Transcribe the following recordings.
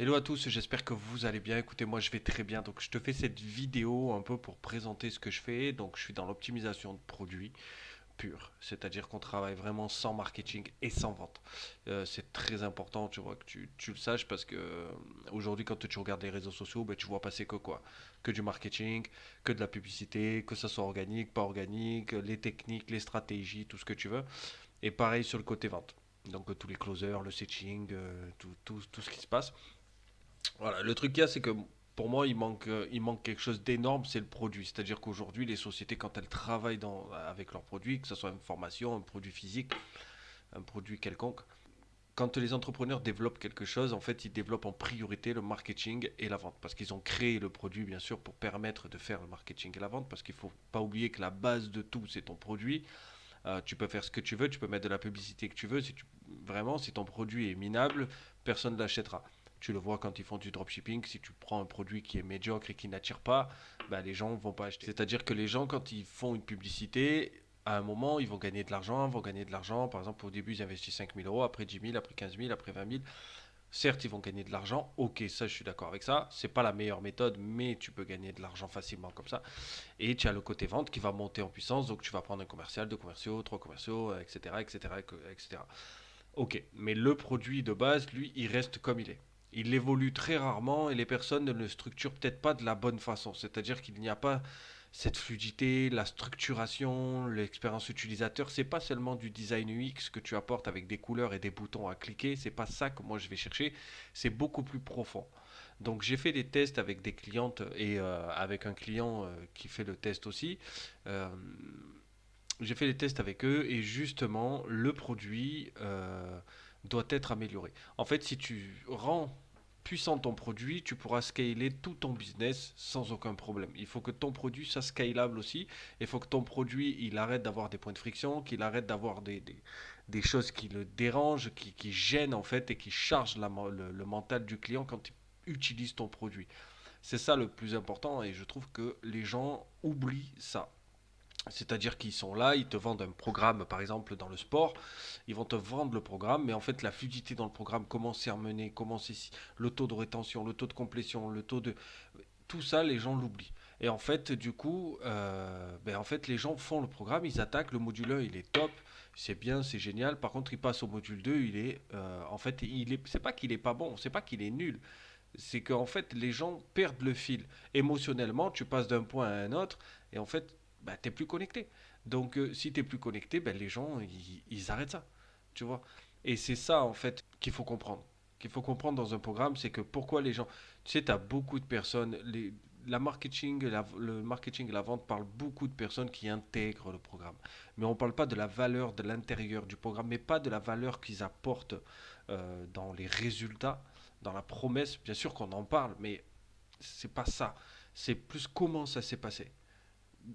Hello à tous, j'espère que vous allez bien. Écoutez, moi je vais très bien. Donc je te fais cette vidéo un peu pour présenter ce que je fais. Donc je suis dans l'optimisation de produits pure, c'est-à-dire qu'on travaille vraiment sans marketing et sans vente. C'est très important, tu vois, que tu le saches parce que aujourd'hui quand tu regardes les réseaux sociaux, ben, tu vois passer que quoi? Que du marketing, que de la publicité, que ça soit organique, pas organique, les techniques, les stratégies, tout ce que tu veux. Et pareil sur le côté vente. Donc tous les closers, le setching, tout ce qui se passe. Voilà, le truc qu'il y a, c'est que pour moi, il manque quelque chose d'énorme, c'est le produit. C'est-à-dire qu'aujourd'hui, les sociétés, quand elles travaillent avec leurs produits, que ce soit une formation, un produit physique, un produit quelconque, quand les entrepreneurs développent quelque chose, en fait, ils développent en priorité le marketing et la vente. Parce qu'ils ont créé le produit, bien sûr, pour permettre de faire le marketing et la vente. Parce qu'il ne faut pas oublier que la base de tout, c'est ton produit. Tu peux faire ce que tu veux, tu peux mettre de la publicité que tu veux. Vraiment, si ton produit est minable, personne ne l'achètera. Tu le vois quand ils font du dropshipping, si tu prends un produit qui est médiocre et qui n'attire pas, bah, les gens ne vont pas acheter. C'est-à-dire que les gens, quand ils font une publicité, à un moment, ils vont gagner de l'argent, ils vont gagner de l'argent. Par exemple, au début, ils investissent 5 000 euros, après 10 000, après 15 000, après 20 000. Certes, ils vont gagner de l'argent. Ok, ça, je suis d'accord avec ça. C'est pas la meilleure méthode, mais tu peux gagner de l'argent facilement comme ça. Et tu as le côté vente qui va monter en puissance. Donc, tu vas prendre un commercial, deux commerciaux, trois commerciaux, etc., etc., etc. Ok, mais le produit de base, lui, il reste comme il est. Il évolue très rarement et les personnes ne le structurent peut-être pas de la bonne façon. C'est-à-dire qu'il n'y a pas cette fluidité, la structuration, l'expérience utilisateur. C'est pas seulement du design UX que tu apportes avec des couleurs et des boutons à cliquer. C'est pas ça que moi je vais chercher. C'est beaucoup plus profond. Donc j'ai fait des tests avec des clientes et avec un client qui fait le test aussi. Euh, j'ai fait des tests avec eux et justement, le produit doit être amélioré. En fait, si tu rends puissant ton produit, tu pourras scaler tout ton business sans aucun problème. Il faut que ton produit soit scalable aussi. Il faut que ton produit, il arrête d'avoir des points de friction, qu'il arrête d'avoir des choses qui le dérangent, qui gênent en fait et qui chargent le mental du client quand il utilise ton produit. C'est ça le plus important et je trouve que les gens oublient ça. C'est-à-dire qu'ils sont là, ils te vendent un programme, par exemple dans le sport, ils vont te vendre le programme, mais en fait la fluidité dans le programme, comment c'est amené, comment c'est le taux de rétention, le taux de complétion, le taux de... Tout ça, les gens l'oublient. Et en fait, du coup, en fait, les gens font le programme, ils attaquent, le module 1, il est top, c'est bien, c'est génial. Par contre, ils passent au module 2, en fait, c'est pas qu'il est pas bon, c'est pas qu'il est nul. C'est qu'en fait, les gens perdent le fil. Émotionnellement, tu passes d'un point à un autre, et en fait, bah, t'es plus connecté. Donc, si t'es plus connecté, ben, les gens, ils arrêtent ça. Tu vois. Et c'est ça, en fait, qu'il faut comprendre. Qu'il faut comprendre dans un programme, c'est que pourquoi les gens. Tu sais, tu as beaucoup de personnes. Le marketing et la vente parlent beaucoup de personnes qui intègrent le programme. Mais on ne parle pas de la valeur de l'intérieur du programme, mais pas de la valeur qu'ils apportent dans les résultats, dans la promesse. Bien sûr qu'on en parle, mais c'est pas ça. C'est plus comment ça s'est passé.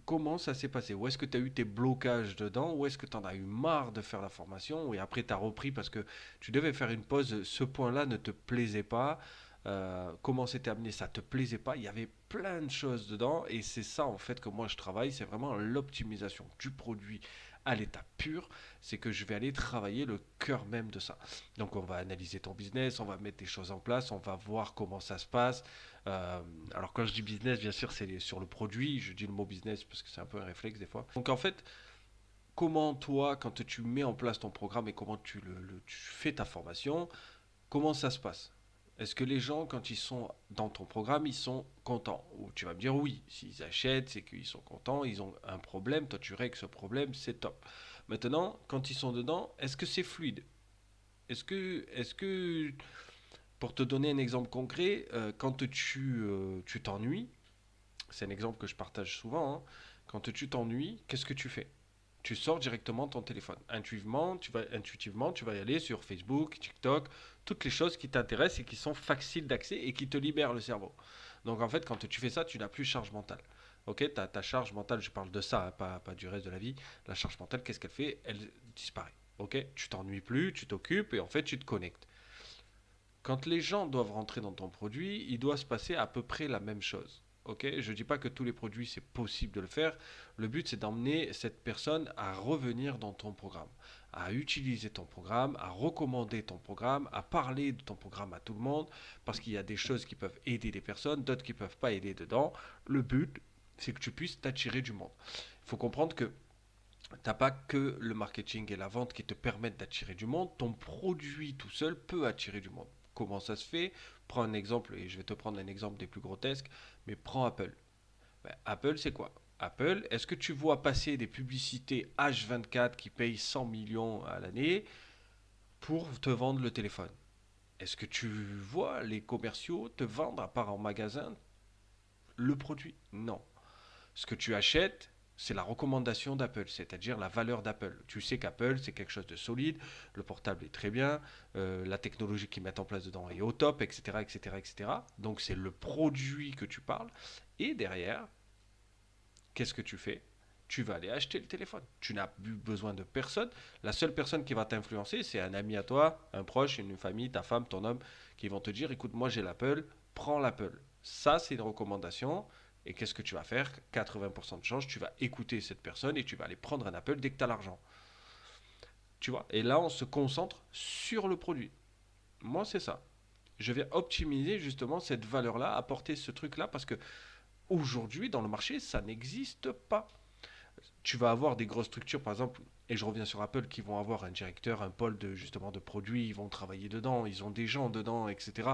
Comment ça s'est passé? Où est-ce que tu as eu tes blocages dedans? Où est-ce que tu en as eu marre de faire la formation? Et après, tu as repris parce que tu devais faire une pause. Ce point-là ne te plaisait pas. Comment c'était amené? Ça te plaisait pas. Il y avait plein de choses dedans. Et c'est ça, en fait, que moi je travaille. C'est vraiment l'optimisation du produit à l'état pur. C'est que je vais aller travailler le cœur même de ça. Donc, on va analyser ton business. On va mettre des choses en place. On va voir comment ça se passe. Euh, alors quand je dis business, bien sûr, c'est sur le produit. Je dis le mot business parce que c'est un peu un réflexe des fois. Donc en fait, comment toi, quand tu mets en place ton programme et comment tu fais ta formation, comment ça se passe? Est-ce que les gens, quand ils sont dans ton programme, ils sont contents? Ou tu vas me dire oui, s'ils achètent, c'est qu'ils sont contents, ils ont un problème, toi tu règles ce problème, c'est top. Maintenant, quand ils sont dedans, est-ce que c'est fluide? Est-ce que, pour te donner un exemple concret, quand tu t'ennuies, c'est un exemple que je partage souvent, hein. Quand tu t'ennuies, qu'est-ce que tu fais? Tu sors directement ton téléphone. Intuitivement, tu vas y aller sur Facebook, TikTok, toutes les choses qui t'intéressent et qui sont faciles d'accès et qui te libèrent le cerveau. Donc en fait, quand tu fais ça, tu n'as plus charge mentale. Ok, ta charge mentale, je parle de ça, hein, pas du reste de la vie. La charge mentale, qu'est-ce qu'elle fait? Elle disparaît. Ok, tu t'ennuies plus, tu t'occupes et en fait, tu te connectes. Quand les gens doivent rentrer dans ton produit, il doit se passer à peu près la même chose. Ok, je ne dis pas que tous les produits c'est possible de le faire. Le but c'est d'emmener cette personne à revenir dans ton programme, à utiliser ton programme, à recommander ton programme, à parler de ton programme à tout le monde, parce qu'il y a des choses qui peuvent aider des personnes, d'autres qui ne peuvent pas aider dedans. Le but c'est que tu puisses t'attirer du monde. Il faut comprendre que t'as pas que le marketing et la vente qui te permettent d'attirer du monde. Ton produit tout seul peut attirer du monde. Comment ça se fait? Prends un exemple, et je vais te prendre un exemple des plus grotesques, mais prends Apple. Ben, Apple, c'est quoi? Apple, est-ce que tu vois passer des publicités H24 qui payent 100 millions à l'année pour te vendre le téléphone? Est-ce que tu vois les commerciaux te vendre, à part en magasin, le produit? Non. Ce que tu achètes, c'est la recommandation d'Apple, c'est-à-dire la valeur d'Apple. Tu sais qu'Apple, c'est quelque chose de solide, le portable est très bien, la technologie qu'ils mettent en place dedans est au top, etc., etc., etc. Donc c'est le produit que tu parles. Et derrière, qu'est-ce que tu fais? Tu vas aller acheter le téléphone. Tu n'as plus besoin de personne. La seule personne qui va t'influencer, c'est un ami à toi, un proche, une famille, ta femme, ton homme, qui vont te dire, écoute, moi j'ai l'Apple, prends l'Apple. Ça, c'est une recommandation. Et qu'est-ce que tu vas faire? 80% de chance, tu vas écouter cette personne et tu vas aller prendre un Apple dès que tu as l'argent. Tu vois? Et là, on se concentre sur le produit. Moi, c'est ça. Je vais optimiser justement cette valeur-là, apporter ce truc-là, parce que aujourd'hui, dans le marché, ça n'existe pas. Tu vas avoir des grosses structures, par exemple, et je reviens sur Apple, qui vont avoir un directeur, un pôle de justement de produits, ils vont travailler dedans, ils ont des gens dedans, etc.,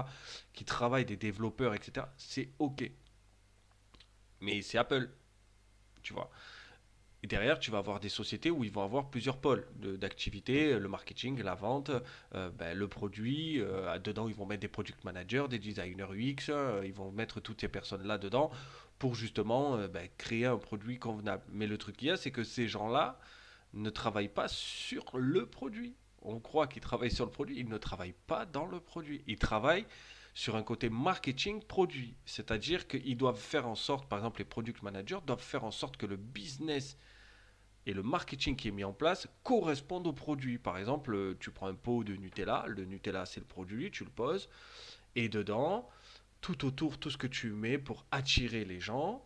qui travaillent, des développeurs, etc. C'est ok, mais c'est Apple, tu vois. Et derrière, tu vas avoir des sociétés où ils vont avoir plusieurs pôles d'activité, le marketing, la vente, ben, le produit. Dedans, ils vont mettre des product managers, des designers UX, ils vont mettre toutes ces personnes-là dedans pour justement ben, créer un produit convenable. Mais le truc qu'il y a, c'est que ces gens-là ne travaillent pas sur le produit. On croit qu'ils travaillent sur le produit, ils ne travaillent pas dans le produit. Ils travaillent sur un côté marketing produit. C'est-à-dire qu'ils doivent faire en sorte, par exemple les product managers doivent faire en sorte que le business et le marketing qui est mis en place correspondent au produit. Par exemple, tu prends un pot de Nutella, le Nutella c'est le produit, tu le poses, et dedans, tout autour, tout ce que tu mets pour attirer les gens,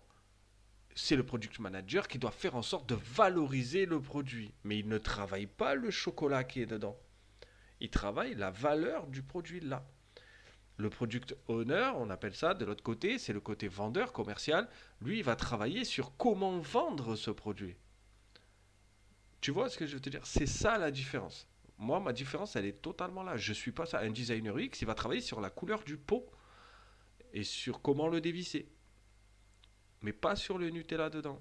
c'est le product manager qui doit faire en sorte de valoriser le produit. Mais il ne travaille pas le chocolat qui est dedans. Il travaille la valeur du produit là. Le product owner, on appelle ça de l'autre côté, c'est le côté vendeur commercial. Lui, il va travailler sur comment vendre ce produit. Tu vois ce que je veux te dire? C'est ça la différence. Moi, ma différence, elle est totalement là. Je suis pas ça. Un designer X, il va travailler sur la couleur du pot et sur comment le dévisser, mais pas sur le Nutella dedans.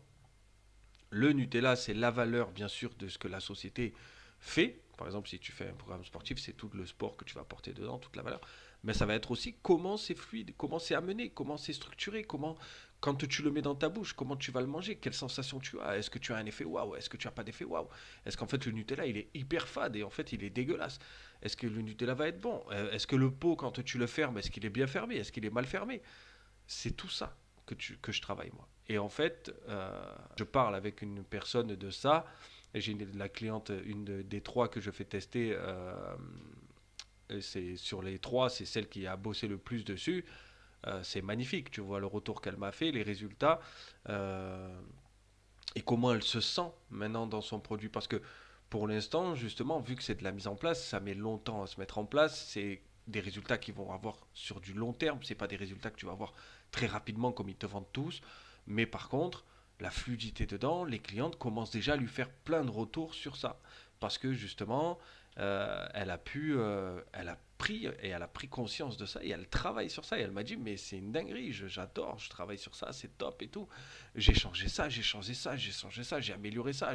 Le Nutella, c'est la valeur, bien sûr, de ce que la société fait. Par exemple, si tu fais un programme sportif, c'est tout le sport que tu vas apporter dedans, toute la valeur. Mais ça va être aussi comment c'est fluide, comment c'est amené, comment c'est structuré, comment, quand tu le mets dans ta bouche, comment tu vas le manger, quelle sensation tu as. Est-ce que tu as un effet waouh? Est-ce que tu n'as pas d'effet waouh? Est-ce qu'en fait le Nutella, il est hyper fade et en fait il est dégueulasse? Est-ce que le Nutella va être bon? Est-ce que le pot, quand tu le fermes, est-ce qu'il est bien fermé? Est-ce qu'il est mal fermé? C'est tout ça que je travaille moi. Et en fait, je parle avec une personne de ça. Et j'ai la cliente, des trois que je fais tester, c'est sur les trois, c'est celle qui a bossé le plus dessus. C'est magnifique, tu vois le retour qu'elle m'a fait, les résultats, euh, et comment elle se sent maintenant dans son produit. Parce que pour l'instant, justement, vu que c'est de la mise en place, ça met longtemps à se mettre en place. C'est des résultats qui vont avoir sur du long terme. C'est pas des résultats que tu vas avoir très rapidement comme ils te vendent tous. Mais par contre, la fluidité dedans, les clientes commencent déjà à lui faire plein de retours sur ça. Parce que justement, elle a pris et elle a pris conscience de ça et elle travaille sur ça. Et elle m'a dit, mais c'est une dinguerie, j'adore, je travaille sur ça, c'est top et tout. J'ai changé ça, j'ai changé ça, j'ai changé ça, j'ai amélioré ça.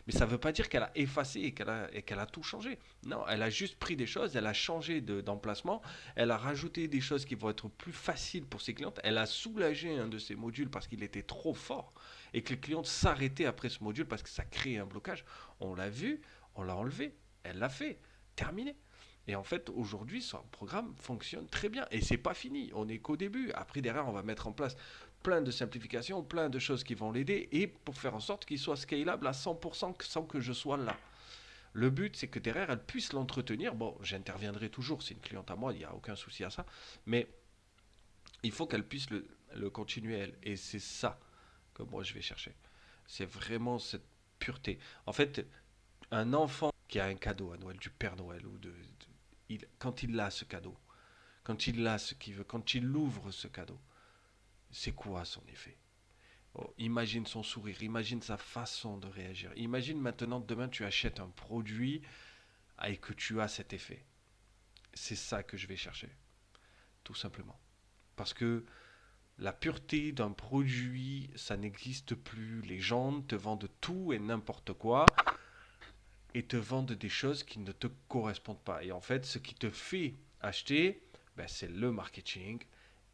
Mais ça ne veut pas dire qu'elle a effacé et qu'elle a tout changé. Non, elle a juste pris des choses, elle a changé d'emplacement, elle a rajouté des choses qui vont être plus faciles pour ses clientes. Elle a soulagé un de ses modules parce qu'il était trop fort et que les clientes s'arrêtaient après ce module parce que ça crée un blocage. On l'a vu, on l'a enlevé, elle l'a fait, terminé. Et en fait, aujourd'hui, son programme fonctionne très bien. Et c'est pas fini. On n'est qu'au début. Après, derrière, on va mettre en place plein de simplifications, plein de choses qui vont l'aider et pour faire en sorte qu'il soit scalable à 100% sans que je sois là. Le but, c'est que derrière, elle puisse l'entretenir. Bon, j'interviendrai toujours, c'est une cliente à moi, il n'y a aucun souci à ça. Mais il faut qu'elle puisse le continuel. Et c'est ça que moi je vais chercher. C'est vraiment cette pureté. En fait, un enfant qui a un cadeau à Noël du Père Noël quand il a ce cadeau, quand il a ce qu'il veut, quand il ouvre ce cadeau, c'est quoi son effet? Oh, imagine son sourire, imagine sa façon de réagir. Imagine maintenant demain tu achètes un produit et que tu as cet effet. C'est ça que je vais chercher, tout simplement. Parce que la pureté d'un produit, ça n'existe plus. Les gens te vendent tout et n'importe quoi et te vendent des choses qui ne te correspondent pas. Et en fait, ce qui te fait acheter, ben, c'est le marketing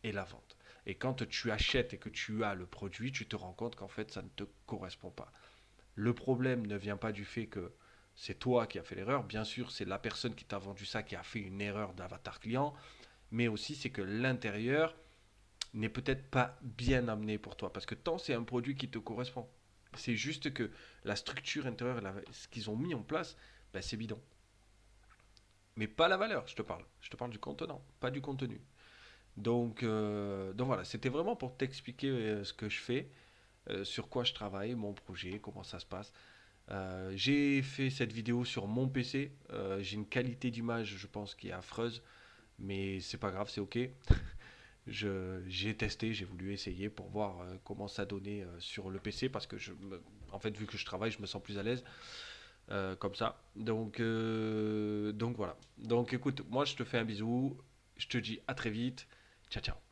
et la vente. Et quand tu achètes et que tu as le produit, tu te rends compte qu'en fait, ça ne te correspond pas. Le problème ne vient pas du fait que c'est toi qui as fait l'erreur. Bien sûr, c'est la personne qui t'a vendu ça qui a fait une erreur d'avatar client. Mais aussi, c'est que l'intérieur n'est peut-être pas bien amené pour toi. Parce que tant c'est un produit qui te correspond. C'est juste que la structure intérieure, ce qu'ils ont mis en place, ben, c'est bidon. Mais pas la valeur, je te parle. Je te parle du contenant, pas du contenu. Donc voilà, c'était vraiment pour t'expliquer ce que je fais, sur quoi je travaille, mon projet, comment ça se passe. J'ai fait cette vidéo sur mon PC. J'ai une qualité d'image, je pense, qui est affreuse, mais c'est pas grave, c'est ok. J'ai testé, j'ai voulu essayer pour voir comment ça donnait sur le PC parce que en fait, vu que je travaille, je me sens plus à l'aise comme ça. Donc voilà. Donc écoute, moi je te fais un bisou, je te dis à très vite. Ciao ciao.